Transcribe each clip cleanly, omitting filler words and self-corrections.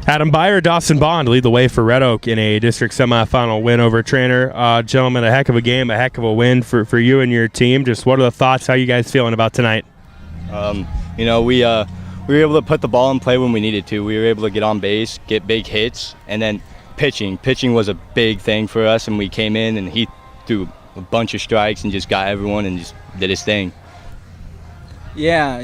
Adam Byer, Dawson Bond lead the way for Red Oak in a district semifinal win over Treynor. Gentlemen, a heck of a game, a heck of a win for you and your team. Just what are the thoughts? How are you guys feeling about tonight? We were able to put the ball in play when we needed to. We were able to get on base, get big hits, and then pitching. Pitching was a big thing for us, and we came in and he threw a bunch of strikes and just got everyone and just did his thing. Yeah,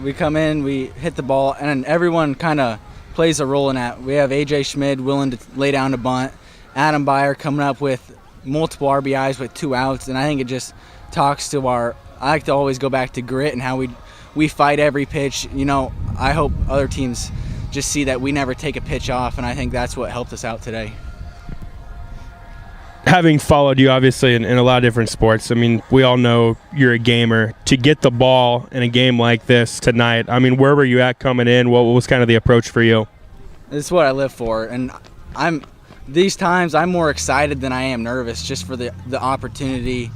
we come in, we hit the ball, and everyone kind of plays a role in that. We have AJ Schmid willing to lay down the bunt, Adam Byer coming up with multiple RBIs with 2 outs, and I think it just talks to I like to always go back to grit and how we fight every pitch. I hope other teams just see that we never take a pitch off, and I think that's what helped us out today. Having followed you, obviously, in a lot of different sports, we all know you're a gamer. To get the ball in a game like this tonight, where were you at coming in? What was kind of the approach for you? This is what I live for, and these times I'm more excited than I am nervous, just for the opportunity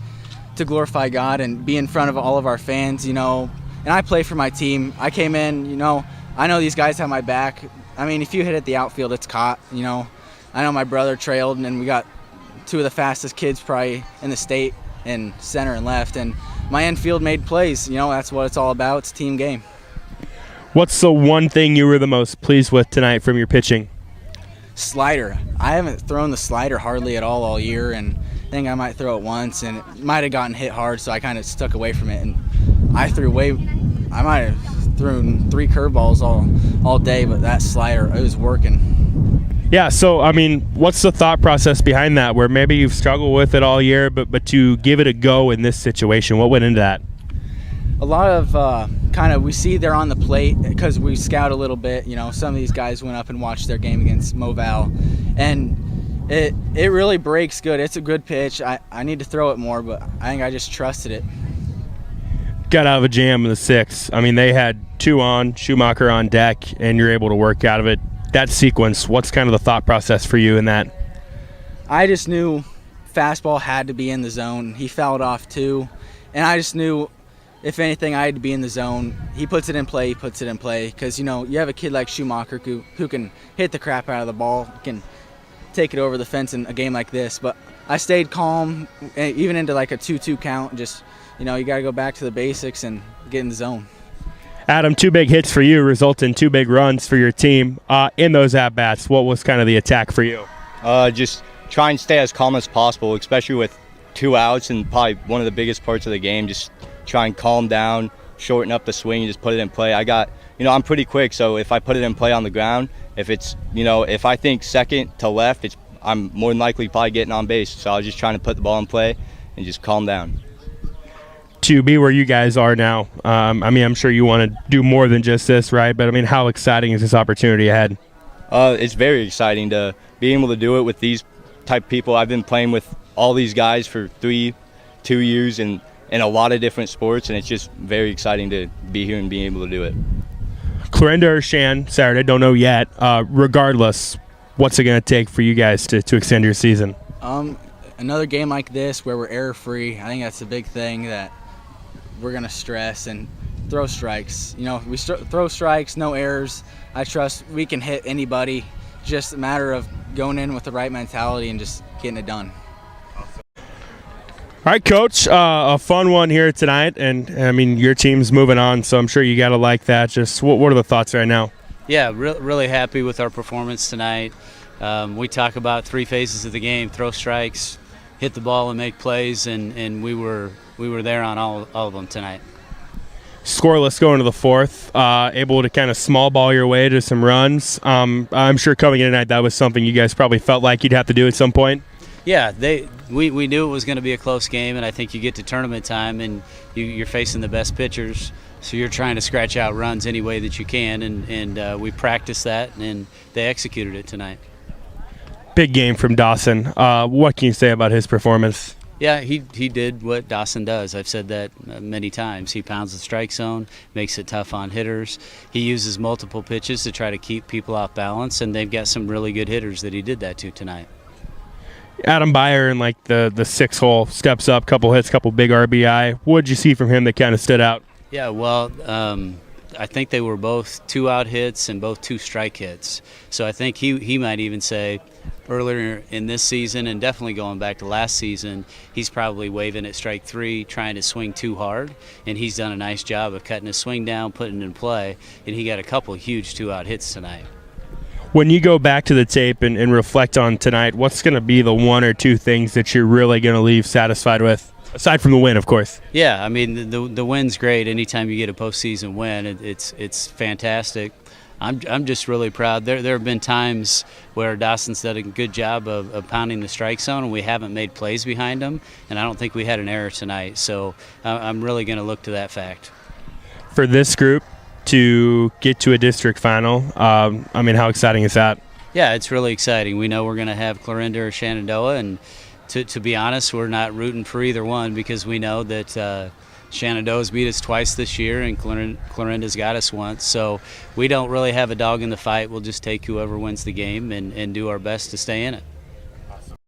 to glorify God and be in front of all of our fans, and I play for my team. I came in, I know these guys have my back. If you hit it the outfield, it's caught, I know my brother trailed, and we got 2 of the fastest kids probably in the state in center and left, and my infield made plays. That's what it's all about. It's a team game. What's the one thing you were the most pleased with tonight from your pitching? Slider. I haven't thrown the slider hardly at all year, and I think I might throw it once, and it might have gotten hit hard, so I kind of stuck away from it, and I might have thrown 3 curveballs all day, but that slider, it was working. Yeah, so, what's the thought process behind that, where maybe you've struggled with it all year, but to give it a go in this situation, what went into that? A lot of we see they're on the plate because we scout a little bit. Some of these guys went up and watched their game against Moval, and it really breaks good. It's a good pitch. I need to throw it more, but I think I just trusted it. Got out of a jam in the 6th. They had 2 on, Schumacher on deck, and you're able to work out of it. That sequence, what's kind of the thought process for you in that? I just knew fastball had to be in the zone. He fouled off 2, and I just knew if anything I had to be in the zone. He puts it in play, because you have a kid like Schumacher who can hit the crap out of the ball, can take it over the fence in a game like this. But I stayed calm, even into like a 2-2 count. Just you got to go back to the basics and get in the zone. Adam, 2 big hits for you result in 2 big runs for your team. In those at-bats, what was kind of the attack for you? Just try and stay as calm as possible, especially with 2 outs and probably one of the biggest parts of the game. Just try and calm down, shorten up the swing, and just put it in play. I'm pretty quick, so if I put it in play on the ground, if I think second to left, I'm more than likely probably getting on base. So I was just trying to put the ball in play and just calm down. To be where you guys are now, I'm sure you want to do more than just this, right? But how exciting is this opportunity ahead? It's very exciting to be able to do it with these type of people. I've been playing with all these guys for 2 years in a lot of different sports, and it's just very exciting to be here and being able to do it. Clarinda or Shan, Saturday, don't know yet. Regardless, what's it going to take for you guys to extend your season? Another game like this where we're error-free, I think that's the big thing that we're going to stress, and throw strikes. We throw strikes, no errors. I trust we can hit anybody. Just a matter of going in with the right mentality and just getting it done. All right, Coach, a fun one here tonight, and your team's moving on, so I'm sure you got to like that. Just what are the thoughts right now? Yeah, really happy with our performance tonight. We talk about 3 phases of the game: throw strikes, hit the ball, and make plays, and we were there on all of them tonight. Scoreless going to the 4th, able to kind of small ball your way to some runs. I'm sure coming in tonight that was something you guys probably felt like you'd have to do at some point. Yeah, we knew it was going to be a close game, and I think you get to tournament time and you're facing the best pitchers, so you're trying to scratch out runs any way that you can, and we practiced that, and they executed it tonight. Big game from Dawson. What can you say about his performance? Yeah, he did what Dawson does. I've said that many times. He pounds the strike zone, makes it tough on hitters. He uses multiple pitches to try to keep people off balance, and they've got some really good hitters that he did that to tonight. Adam Byer in the 6th hole steps up, couple hits, couple big RBI. What did you see from him that kind of stood out? Yeah, well, I think they were both 2-out hits and both 2 strike hits. So I think he might even say earlier in this season, and definitely going back to last season, he's probably waving at strike 3, trying to swing too hard, and he's done a nice job of cutting his swing down, putting it in play, and he got a couple of huge 2-out hits tonight. When you go back to the tape and reflect on tonight, what's going to be the 1 or 2 things that you're really going to leave satisfied with, aside from the win, of course? Yeah, I mean the win's great. Anytime you get a postseason win, it's fantastic. I'm just really proud. There have been times where Dawson's done a good job of pounding the strike zone, and we haven't made plays behind him, and I don't think we had an error tonight. So I'm really going to look to that fact. For this group to get to a district final, I mean, how exciting is that? Yeah, it's really exciting. We know we're going to have Clarinda or Shenandoah, and to be honest, we're not rooting for either one because we know that Shenandoah's beat us twice this year and Clarinda's got us once. So we don't really have a dog in the fight. We'll just take whoever wins the game and do our best to stay in it.